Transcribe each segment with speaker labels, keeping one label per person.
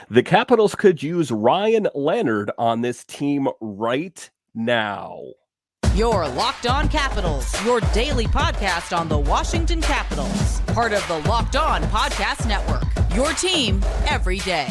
Speaker 1: The Capitals could use Ryan Leonard on this team right now.
Speaker 2: Your Locked On Capitals, your daily podcast on the Washington Capitals. Part of the Locked On Podcast Network, your team every day.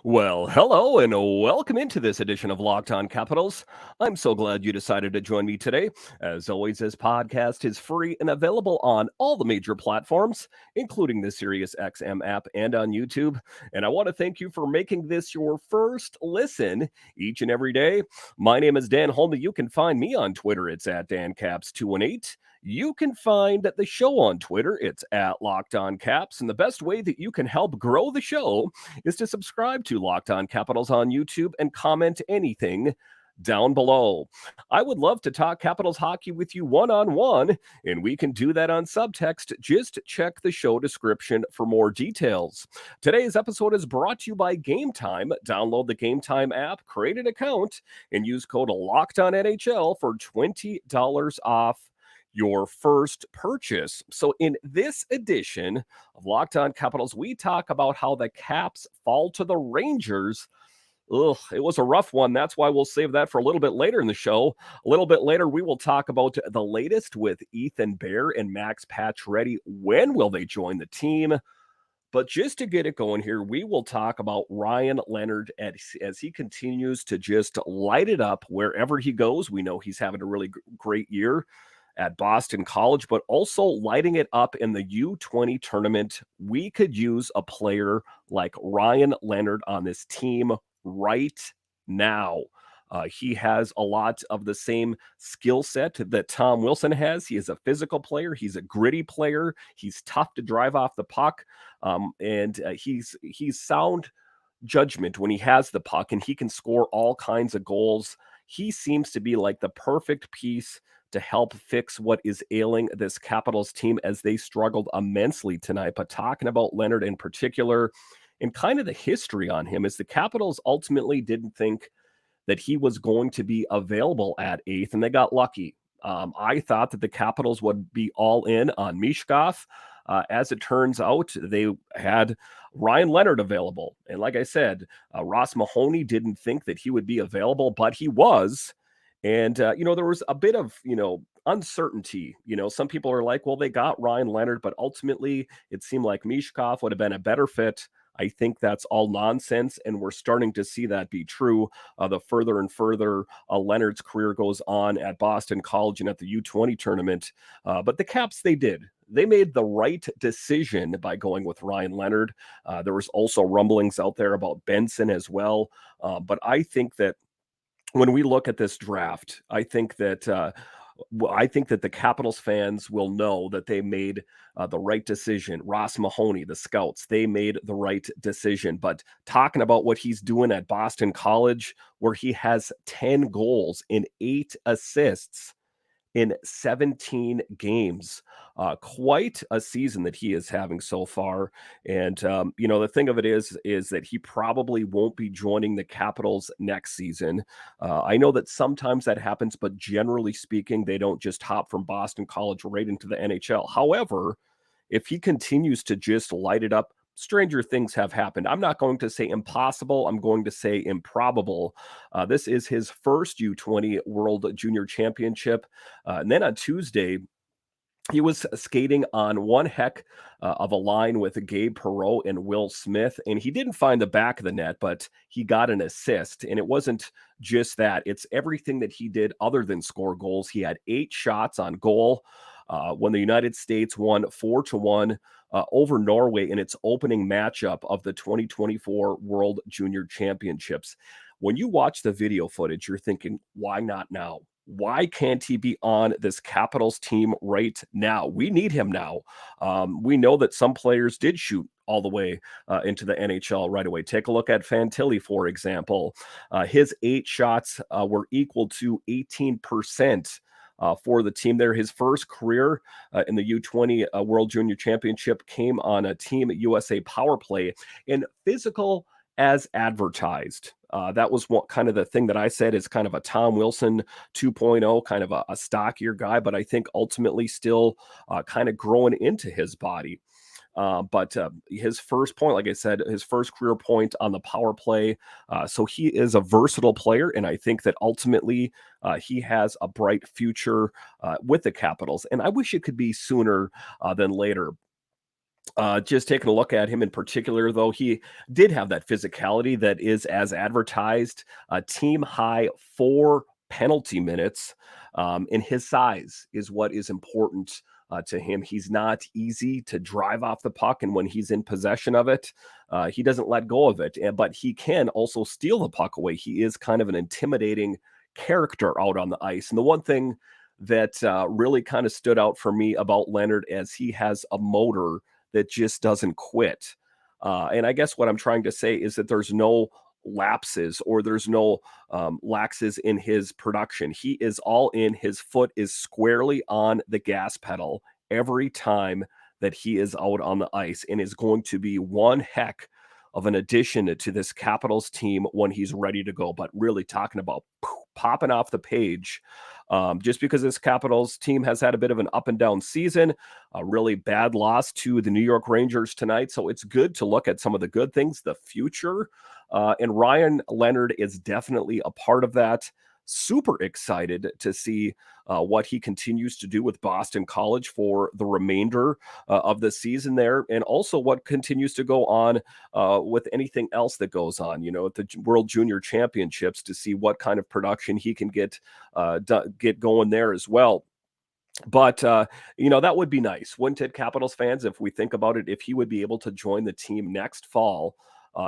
Speaker 1: Well, hello and welcome into this edition of Locked On Capitals. I'm so glad you decided to join me today. As always, this podcast is free and available on all the major platforms, including the SiriusXM app and on YouTube. And I want to thank you for making this your first listen each and every day. My name is Dan Holme. You can find me on Twitter. It's at DanCaps218. You can find the show on Twitter. It's at Locked On Caps. And the best way that you can help grow the show is to subscribe to Locked On Capitals on YouTube and comment anything down below. I would love to talk Capitals hockey with you one-on-one, and we can do that on subtext. Just check the show description for more details. Today's episode is brought to you by Game Time. Download the Game Time app, create an account, and use code LOCKEDONNHL for $20 off your first purchase. So in this edition of Locked On Capitals, we talk about how the Caps fall to the Rangers. It was a rough one. That's why we'll save that for a little bit later in the show. A little bit later, we will talk about the latest with Ethan Bear and Max Pacioretty. When will they join the team? But just to get it going here, we will talk about Ryan Leonard as he continues to just light it up wherever he goes. We know he's having a really great year at Boston College, but also lighting it up in the U20 tournament. We could use a player like Ryan Leonard on this team right now. He has a lot of the same skill set that Tom Wilson has. He is a physical player. He's a gritty player. He's tough to drive off the puck. And he's sound judgment when he has the puck, and he can score all kinds of goals. He seems to be like the perfect piece to help fix what is ailing this Capitals team as they struggled immensely tonight. But talking about Leonard in particular and kind of the history on him is the Capitals ultimately didn't think that he was going to be available at 8th, and they got lucky. I thought that the Capitals would be all in on Mishkov. As it turns out, they had Ryan Leonard available. And like I said, Ross Mahoney didn't think that he would be available, but he was. And, there was a bit of, uncertainty. Some people are like, well, they got Ryan Leonard, but ultimately it seemed like Mishkov would have been a better fit. I think that's all nonsense, and we're starting to see that be true the further and further Leonard's career goes on at Boston College and at the U20 tournament. But the Caps, they made the right decision by going with Ryan Leonard. There was also rumblings out there about Benson as well. But I think that when we look at this draft, I think that the Capitals fans will know that they made the right decision. Ross Mahoney, the scouts, they made the right decision. But talking about what he's doing at Boston College, where he has 10 goals and 8 assists in 17 games. Quite a season that he is having so far. And, the thing of it is that he probably won't be joining the Capitals next season. I know that sometimes that happens, but generally speaking, they don't just hop from Boston College right into the NHL. However, if he continues to just light it up, stranger things have happened. I'm not going to say impossible. I'm going to say improbable. This is his first U20 World Junior Championship. And then on Tuesday, he was skating on one heck of a line with Gabe Perreault and Will Smith, and he didn't find the back of the net, but he got an assist. And it wasn't just that. It's everything that he did other than score goals. He had 8 shots on goal. When the United States won 4-1 over Norway in its opening matchup of the 2024 World Junior Championships. When you watch the video footage, you're thinking, why not now? Why can't he be on this Capitals team right now? We need him now. We know that some players did shoot all the way into the NHL right away. Take a look at Fantilli, for example. His 8 shots were equal to 18% for the team there. His first career in the U20 World Junior Championship came on a Team USA power play in physical as advertised. That was what kind of the thing that I said is kind of a Tom Wilson 2.0, kind of a stockier guy, but I think ultimately still kind of growing into his body. But his first point, like I said, his first career point on the power play. So he is a versatile player, and I think that ultimately he has a bright future with the Capitals. And I wish it could be sooner than later. Just taking a look at him in particular, though, he did have that physicality that is as advertised. A team high 4 penalty minutes, and his size is what is important to him. He's not easy to drive off the puck, and when he's in possession of it, he doesn't let go of it. But he can also steal the puck away. He is kind of an intimidating character out on the ice. And the one thing that really kind of stood out for me about Leonard as he has a motor that just doesn't quit. And I guess what I'm trying to say is that there's no lapses or there's no laxes in his production. He is all in. His foot is squarely on the gas pedal every time that he is out on the ice, and is going to be one heck of an addition to this Capitals team when he's ready to go. But really talking about popping off the page, just because this Capitals team has had a bit of an up and down season, a really bad loss to the New York Rangers tonight. So it's good to look at some of the good things, the future. And Ryan Leonard is definitely a part of that. Super excited to see what he continues to do with Boston College for the remainder of the season there, and also what continues to go on with anything else that goes on, at the World Junior Championships, to see what kind of production he can get going there as well. But that would be nice, wouldn't it, Capitals fans, if we think about it, if he would be able to join the team next fall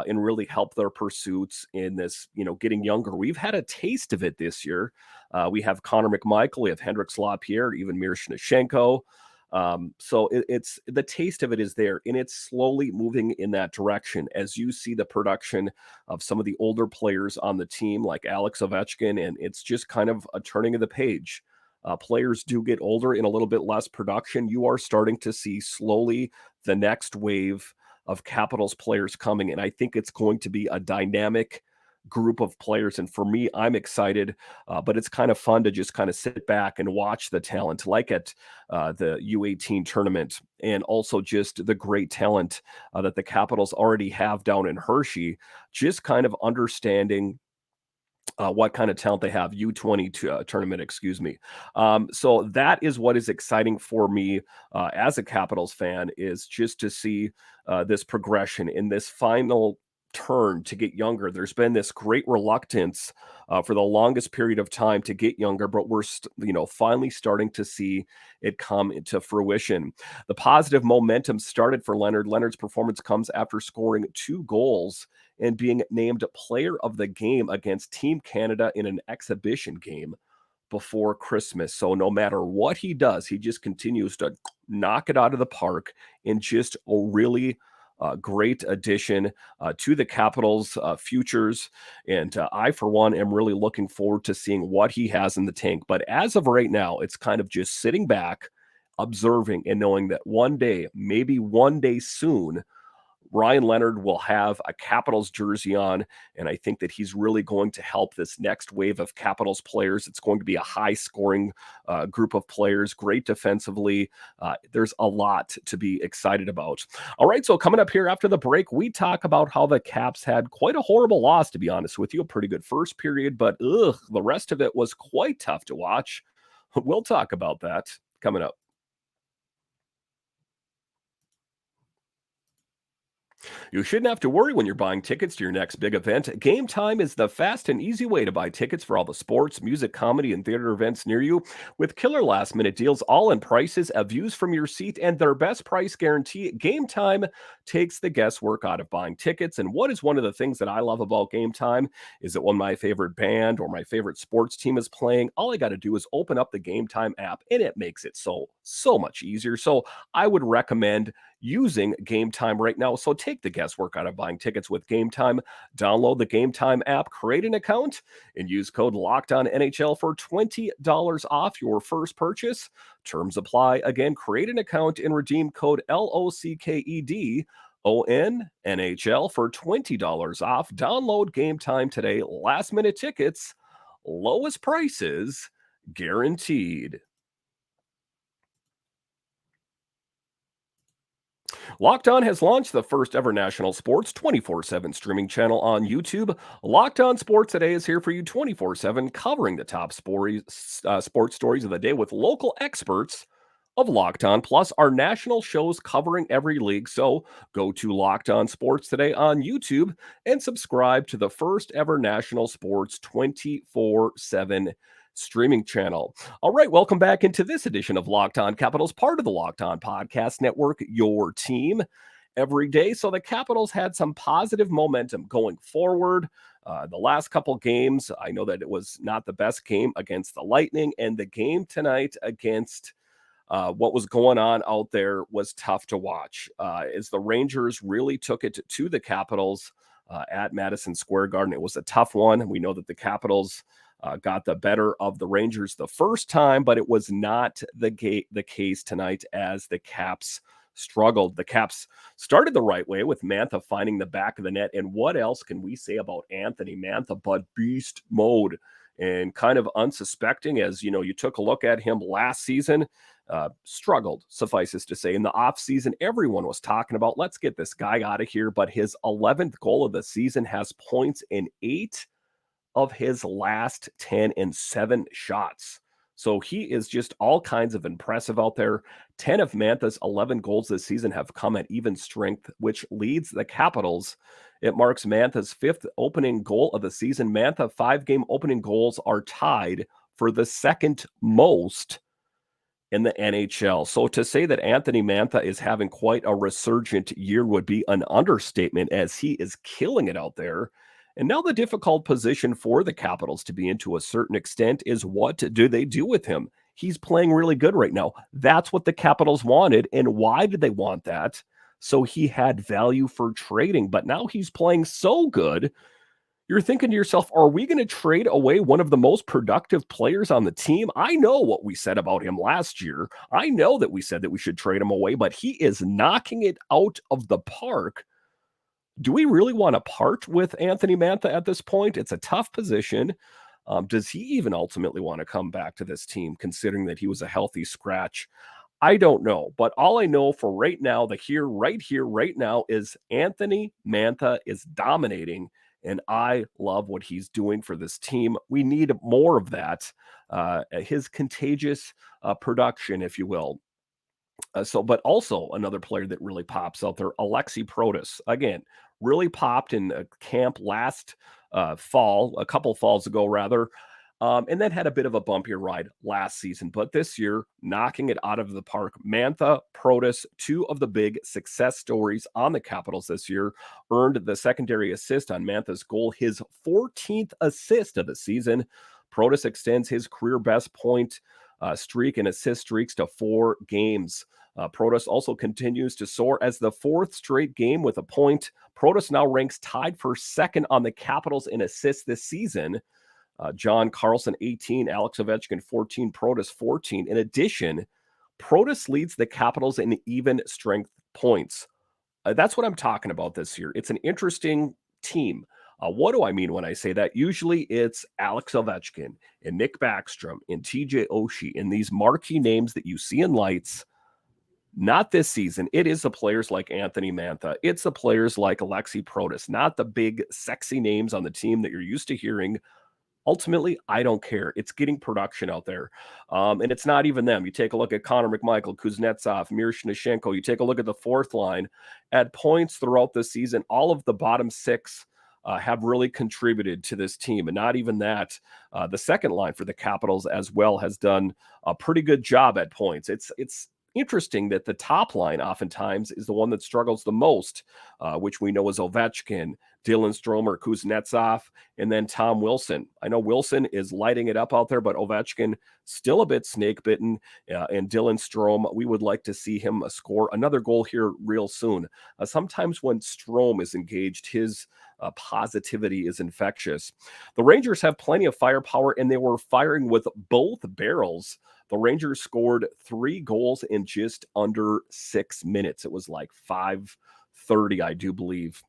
Speaker 1: and really help their pursuits in this, getting younger. We've had a taste of it this year. We have Connor McMichael, we have Hendrix Lapierre, even Mir Shnashenko. So it's the taste of it is there, and it's slowly moving in that direction as you see the production of some of the older players on the team, like Alex Ovechkin, and it's just kind of a turning of the page. Players do get older and a little bit less production. You are starting to see slowly the next wave of Capitals players coming, and I think it's going to be a dynamic group of players. And for me, I'm excited, but it's kind of fun to just kind of sit back and watch the talent, like at the U18 tournament, and also just the great talent that the Capitals already have down in Hershey, just kind of understanding what kind of talent they have. U20 tournament, excuse me. So that is what is exciting for me as a Capitals fan, is just to see this progression in this final turn to get younger. There's been this great reluctance for the longest period of time to get younger, but we're finally starting to see it come into fruition. The positive momentum started for Leonard. Leonard's performance comes after scoring 2 goals and being named player of the game against Team Canada in an exhibition game before Christmas. So no matter what he does, he just continues to knock it out of the park, and just a really great addition to the Capitals' futures. And I, for one, am really looking forward to seeing what he has in the tank. But as of right now, it's kind of just sitting back, observing, and knowing that one day, maybe one day soon, Ryan Leonard will have a Capitals jersey on, and I think that he's really going to help this next wave of Capitals players. It's going to be a high-scoring group of players, great defensively. There's a lot to be excited about. All right, so coming up here after the break, we talk about how the Caps had quite a horrible loss, to be honest with you. A pretty good first period, but the rest of it was quite tough to watch. We'll talk about that coming up. You shouldn't have to worry when you're buying tickets to your next big event. Game Time is the fast and easy way to buy tickets for all the sports, music, comedy, and theater events near you. With killer last-minute deals, all-in prices, views from your seat, and their best price guarantee, Game Time takes the guesswork out of buying tickets. And what is one of the things that I love about Game Time is that when my favorite band or my favorite sports team is playing, all I got to do is open up the Game Time app, and it makes it so much easier. So I would recommend using Game Time right now. So take the guesswork out of buying tickets with Game Time. Download the Game Time app, create an account, and use code LOCKEDONNHL for $20 off your first purchase. Terms apply. Again, create an account and redeem code LOCKED. ONNHL for $20 off. Download Game Time today. Last minute tickets, lowest prices guaranteed. Locked On has launched the first ever national sports 24/7 streaming channel on YouTube. Locked On Sports Today is here for you 24/7, covering the top sports stories of the day with local experts of Locked On, plus our national shows covering every league. So go to Locked On Sports Today on YouTube and subscribe to the first ever national sports 24/7 streaming channel. All right, welcome back into this edition of Locked On Capitals, part of the Locked On Podcast Network, your team every day. So the Capitals had some positive momentum going forward. The last couple games, I know that it was not the best game against the Lightning, and the game tonight against what was going on out there was tough to watch as the Rangers really took it to the Capitals at Madison Square Garden. It was a tough one. We know that the Capitals got the better of the Rangers the first time, but it was not the case tonight as the Caps struggled. The Caps started the right way with Mantha finding the back of the net. And what else can we say about Anthony Mantha but beast mode? And kind of unsuspecting, as you took a look at him last season, struggled, suffices to say. In the offseason, everyone was talking about, let's get this guy out of here. But his 11th goal of the season has points in 8 of his last 10 and 7 shots. So he is just all kinds of impressive out there. 10 of Mantha's 11 goals this season have come at even strength, which leads the Capitals. It marks Mantha's 5th opening goal of the season. Mantha 5-game opening goals are tied for the second most in the NHL. So to say that Anthony Mantha is having quite a resurgent year would be an understatement, as he is killing it out there. And now the difficult position for the Capitals to be in to a certain extent is, what do they do with him? He's playing really good right now. That's what the Capitals wanted. And why did they want that? So he had value for trading, but now he's playing so good. You're thinking to yourself, are we going to trade away one of the most productive players on the team? I know what we said about him last year. I know that we said that we should trade him away, but he is knocking it out of the park. Do we really want to part with Anthony Mantha at this point? It's a tough position. Does he even ultimately want to come back to this team, considering that he was a healthy scratch? I don't know. But all I know for right now, right now, is Anthony Mantha is dominating, and I love what he's doing for this team. We need more of that. His contagious production, if you will. But also another player that really pops out there, Alexi Protus. Again, really popped in camp last fall, a couple falls ago rather, and then had a bit of a bumpier ride last season. But this year, knocking it out of the park. Mantha, Protus, 2 of the big success stories on the Capitals this year, earned the secondary assist on Mantha's goal, his 14th assist of the season. Protus extends his career best point streak and assist streaks to 4 games. Protus also continues to soar as the 4th straight game with a point. Protus now ranks tied for 2nd on the Capitals in assists this season. John Carlson, 18, Alex Ovechkin, 14, Protus, 14. In addition, Protus leads the Capitals in even strength points. That's what I'm talking about this year. It's an interesting team. What do I mean when I say that? Usually it's Alex Ovechkin and Nick Backstrom and TJ Oshie and these marquee names that you see in lights. Not this season. It is the players like Anthony Mantha. It's the players like Alexi Protus, not the big sexy names on the team that you're used to hearing. Ultimately, I don't care. It's getting production out there. And it's not even them. You take a look at Connor McMichael, Kuznetsov, Miroshnichenko. You take a look at the 4th line. At points throughout the season, all of the bottom 6 have really contributed to this team. And not even that. The second line for the Capitals as well has done a pretty good job at points. It's interesting that the top line oftentimes is the one that struggles the most, which we know is Ovechkin, Dylan Stromer, Kuznetsov, and then Tom Wilson. I know Wilson is lighting it up out there, but Ovechkin still a bit snake bitten. And Dylan Strome, we would like to see him score another goal here real soon. Sometimes when Strome is engaged, his positivity is infectious. The Rangers have plenty of firepower, and they were firing with both barrels. The Rangers scored 3 goals in just under 6 minutes. It was like 5:30, I do believe.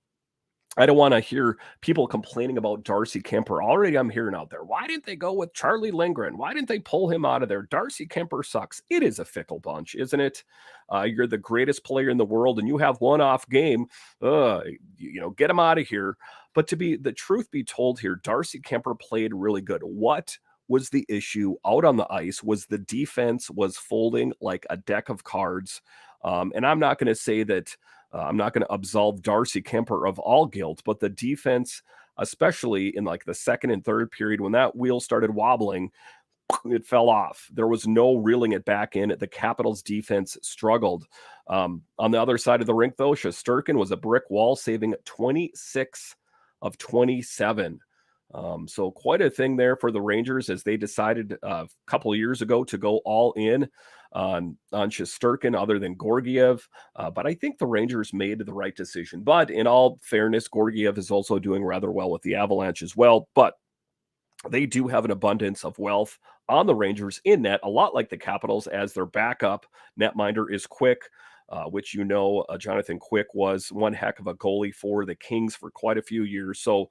Speaker 1: I don't want to hear people complaining about Darcy Kuemper. Already I'm hearing out there, why didn't they go with Charlie Lindgren? Why didn't they pull him out of there? Darcy Kuemper sucks. It is a fickle bunch, isn't it? You're the greatest player in the world and you have one off game. Get him out of here. But to be the truth be told here, Darcy Kuemper played really good. What was the issue out on the ice was the defense was folding like a deck of cards. And I'm not going to say that I'm not going to absolve Darcy Kuemper of all guilt, but the defense, especially in like the second and third period, when that wheel started wobbling, it fell off. There was no reeling it back in. The Capitals defense struggled. On the other side of the rink, though, Shesterkin was a brick wall, saving 26 of 27. So quite a thing there for the Rangers as they decided a couple of years ago to go all in on Shesterkin other than Georgiev. But I think the Rangers made the right decision. But in all fairness, Georgiev is also doing rather well with the Avalanche as well. But they do have an abundance of wealth on the Rangers in net, a lot like the Capitals, as their backup netminder is Quick, which Jonathan Quick was one heck of a goalie for the Kings for quite a few years. So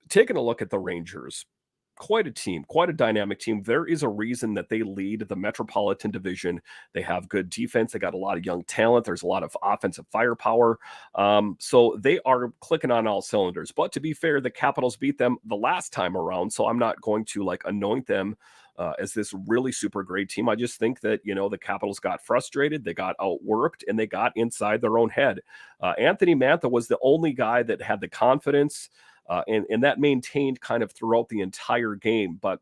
Speaker 1: taking a look at the Rangers, quite a team, quite a dynamic team. There is a reason that they lead the Metropolitan Division. They have good defense. They got a lot of young talent. There's a lot of offensive firepower. So they are clicking on all cylinders. But to be fair, the Capitals beat them the last time around. So I'm not going to anoint them as this really super great team. I just think that, the Capitals got frustrated, they got outworked, and they got inside their own head. Anthony Mantha was the only guy that had the confidence and that maintained kind of throughout the entire game. But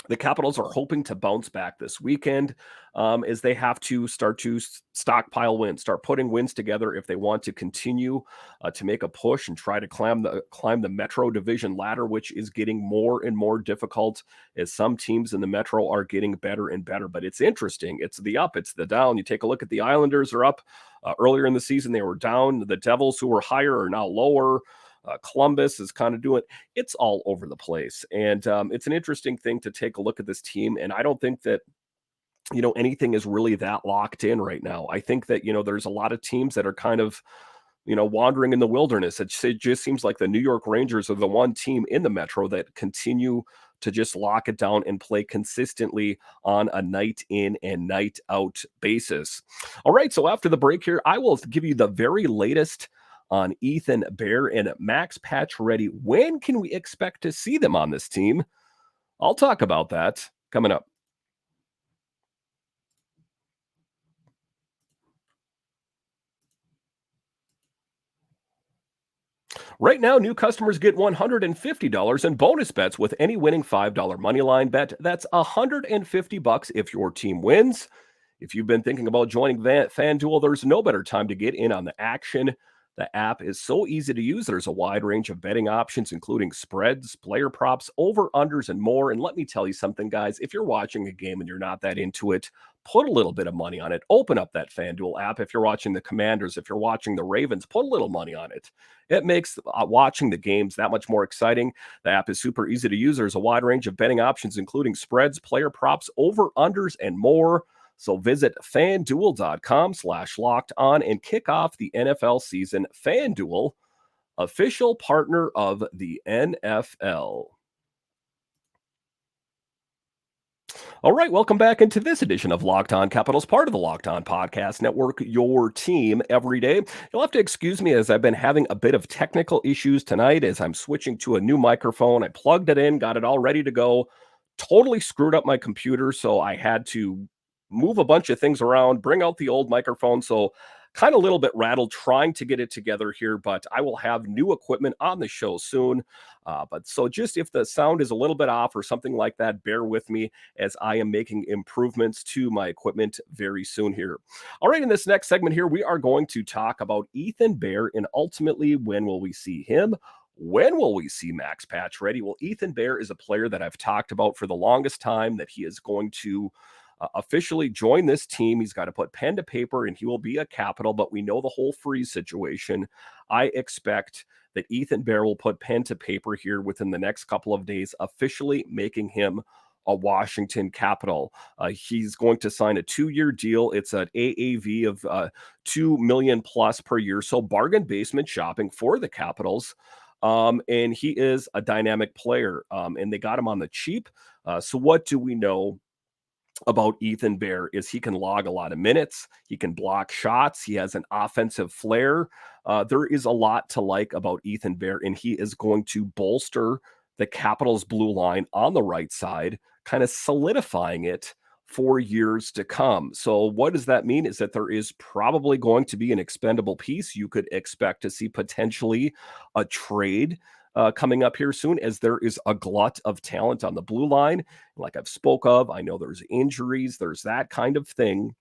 Speaker 1: the Capitals are hoping to bounce back this weekend as they have to start to stockpile wins, start putting wins together if they want to continue to make a push and try to climb the Metro Division ladder, which is getting more and more difficult as some teams in the Metro are getting better and better. But it's interesting. It's the up, it's the down. You take a look at the Islanders are up. Earlier in the season, they were down. The Devils, who were higher, are now lower. Columbus is kind of doing it's all over the place. And it's an interesting thing to take a look at this team. And I don't think that, anything is really that locked in right now. I think that, there's a lot of teams that are kind of, wandering in the wilderness. It just seems like the New York Rangers are the one team in the Metro that continue to just lock it down and play consistently on a night in and night out basis. All right. So after the break here, I will give you the very latest on Ethan Bear and Max Pacioretty. When can we expect to see them on this team? I'll talk about that coming up. Right now, new customers get $150 in bonus bets with any winning $5 moneyline bet. That's $150 if your team wins. If you've been thinking about joining FanDuel, there's no better time to get in on the action. The app is so easy to use. There's a wide range of betting options, including spreads, player props, over-unders, and more. And let me tell you something, guys. If you're watching a game and you're not that into it, put a little bit of money on it. Open up that FanDuel app. If you're watching the Commanders, if you're watching the Ravens, put a little money on it. It makes watching the games that much more exciting. The app is super easy to use. There's a wide range of betting options, including spreads, player props, over-unders, and more. So visit fanduel.com/locked on and kick off the NFL season. FanDuel, official partner of the NFL. All right, welcome back into this edition of Locked On Capitals, part of the Locked On Podcast Network, your team every day. You'll have to excuse me as I've been having a bit of technical issues tonight as I'm switching to a new microphone. I plugged it in, got it all ready to go, totally screwed up my computer, so I had to move a bunch of things around, bring out the old microphone. So kind of a little bit rattled trying to get it together here, but I will have new equipment on the show soon. But so just if the sound is a little bit off or something like that, bear with me as I am making improvements to my equipment very soon here. All right, in this next segment here, we are going to talk about Ethan Bear and ultimately when will we see him? When will we see Max Pacioretty? Well, Ethan Bear is a player that I've talked about for the longest time that he is going to officially join this team. He's got to put pen to paper and he will be a Capital, but we know the whole freeze situation. I expect that Ethan Bear will put pen to paper here within the next couple of days, officially making him a Washington Capital. He's going to sign a 2-year deal. It's an AAV of $2 million plus per year. So bargain basement shopping for the Capitals. And he is a dynamic player, and they got him on the cheap. So what do we know about Ethan Bear is he can log a lot of minutes. He can block shots. He has an offensive flair. There is a lot to like about Ethan Bear, and he is going to bolster the Capitals blue line on the right side, kind of solidifying it for years to come. So what does that mean is that there is probably going to be an expendable piece. You could expect to see potentially a trade coming up here soon as there is a glut of talent on the blue line. Like I've spoke of, I know there's injuries, there's that kind of thing.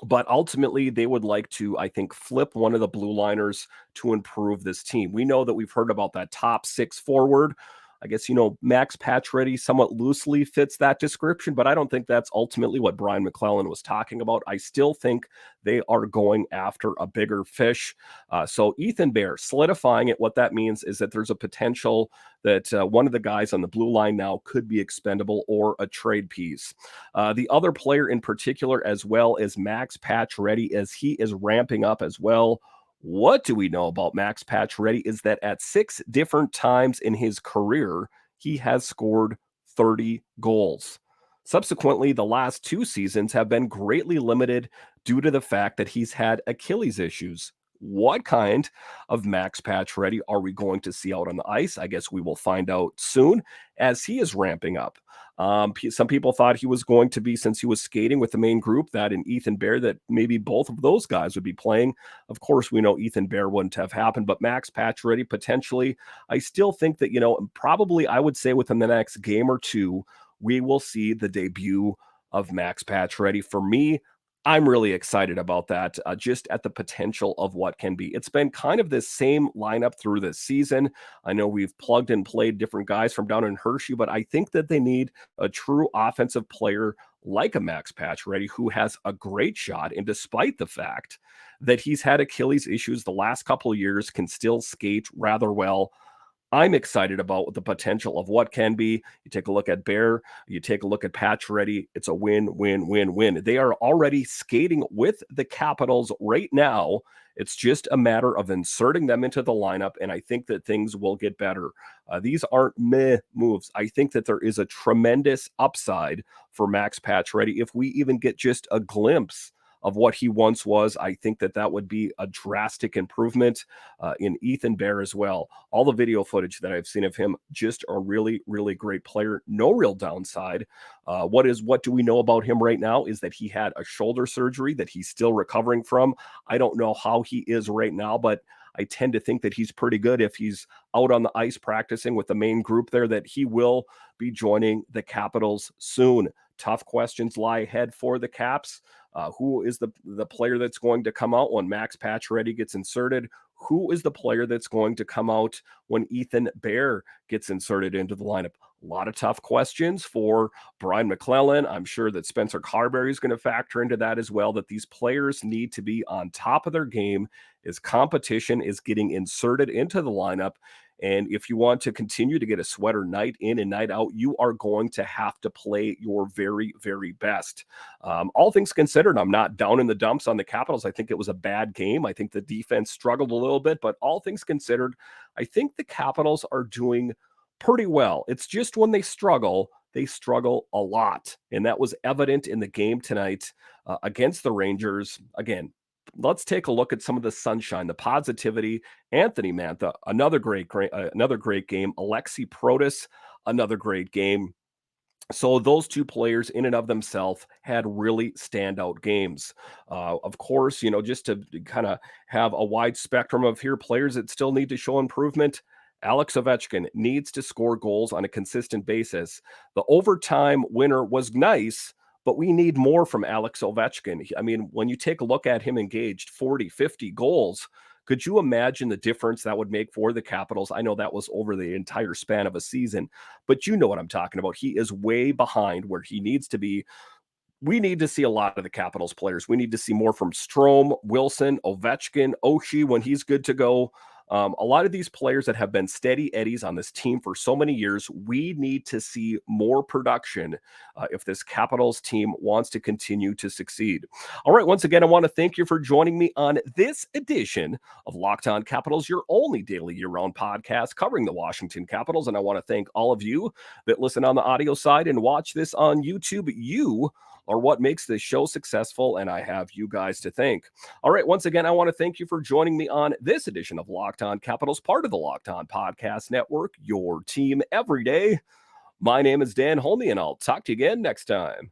Speaker 1: But ultimately, they would like to, I think, flip one of the blue liners to improve this team. We know that we've heard about that top 6 forward. I guess, Max Pacioretty somewhat loosely fits that description, but I don't think that's ultimately what Brian McClellan was talking about. I still think they are going after a bigger fish. So Ethan Bear solidifying it. What that means is that there's a potential that one of the guys on the blue line now could be expendable or a trade piece. The other player in particular, as well as Max Pacioretty, as he is ramping up as well. What do we know about Max Pacioretty is that at 6 different times in his career, he has scored 30 goals. Subsequently, the last 2 seasons have been greatly limited due to the fact that he's had Achilles issues. What kind of Max Pacioretty are we going to see out on the ice? I guess we will find out soon as he is ramping up. Some people thought he was going to be, since he was skating with the main group, that in Ethan Bear, that maybe both of those guys would be playing. Of course, we know Ethan Bear wouldn't have happened, but Max Pacioretty potentially, I still think that, probably I would say within the next game or two, we will see the debut of Max Pacioretty. For me, I'm really excited about that, just at the potential of what can be. It's been kind of this same lineup through this season. I know we've plugged and played different guys from down in Hershey, but I think that they need a true offensive player like a Max Pacioretty who has a great shot. And despite the fact that he's had Achilles issues the last couple of years, can still skate rather well. I'm excited about the potential of what can be. You take a look at Bear, you take a look at Pacioretty. It's a win, win, win, win. They are already skating with the Capitals right now. It's just a matter of inserting them into the lineup, and I think that things will get better. These aren't meh moves. I think that there is a tremendous upside for Max Pacioretty if we even get just a glimpse of what he once was. I think that that would be a drastic improvement in Ethan Bear as well. All the video footage that I've seen of him, just a really, really great player. No real downside. What do we know about him right now is that he had a shoulder surgery that he's still recovering from. I don't know how he is right now, but I tend to think that he's pretty good if he's out on the ice practicing with the main group there, that he will be joining the Capitals soon. Tough questions lie ahead for the Caps. Who is the player that's going to come out when Max Pacioretty gets inserted? Who is the player that's going to come out when Ethan Bear gets inserted into the lineup? A lot of tough questions for Brian McClellan. I'm sure that Spencer Carberry is going to factor into that as well, that these players need to be on top of their game as competition is getting inserted into the lineup. And if you want to continue to get a sweater night in and night out, you are going to have to play your very, very best. All things considered, I'm not down in the dumps on the Capitals. I think it was a bad game. I think the defense struggled a little bit, but all things considered, I think the Capitals are doing pretty well. It's just when they struggle a lot. And that was evident in the game tonight against the Rangers. Again, let's take a look at some of the sunshine, the positivity. Anthony Mantha, another great game. Alexi Protus, another great game. So those two players in and of themselves had really standout games. Of course, just to kind of have a wide spectrum of here players that still need to show improvement. Alex Ovechkin needs to score goals on a consistent basis. The overtime winner was nice, but we need more from Alex Ovechkin. I mean, when you take a look at him engaged 40, 50 goals, could you imagine the difference that would make for the Capitals? I know that was over the entire span of a season, but you know what I'm talking about. He is way behind where he needs to be. We need to see a lot of the Capitals players. We need to see more from Strome, Wilson, Ovechkin, Oshie when he's good to go. A lot of these players that have been steady eddies on this team for so many years, we need to see more production if this Capitals team wants to continue to succeed. All right, once again, I want to thank you for joining me on this edition of Locked On Capitals, your only daily year-round podcast covering the Washington Capitals. And I want to thank all of you that listen on the audio side and watch this on YouTube. You are what makes this show successful, and I have you guys to thank. All right, once again, I want to thank you for joining me on this edition of Locked On Capitals, part of the Locked On Podcast Network, your team every day. My name is Dan Holme, and I'll talk to you again next time.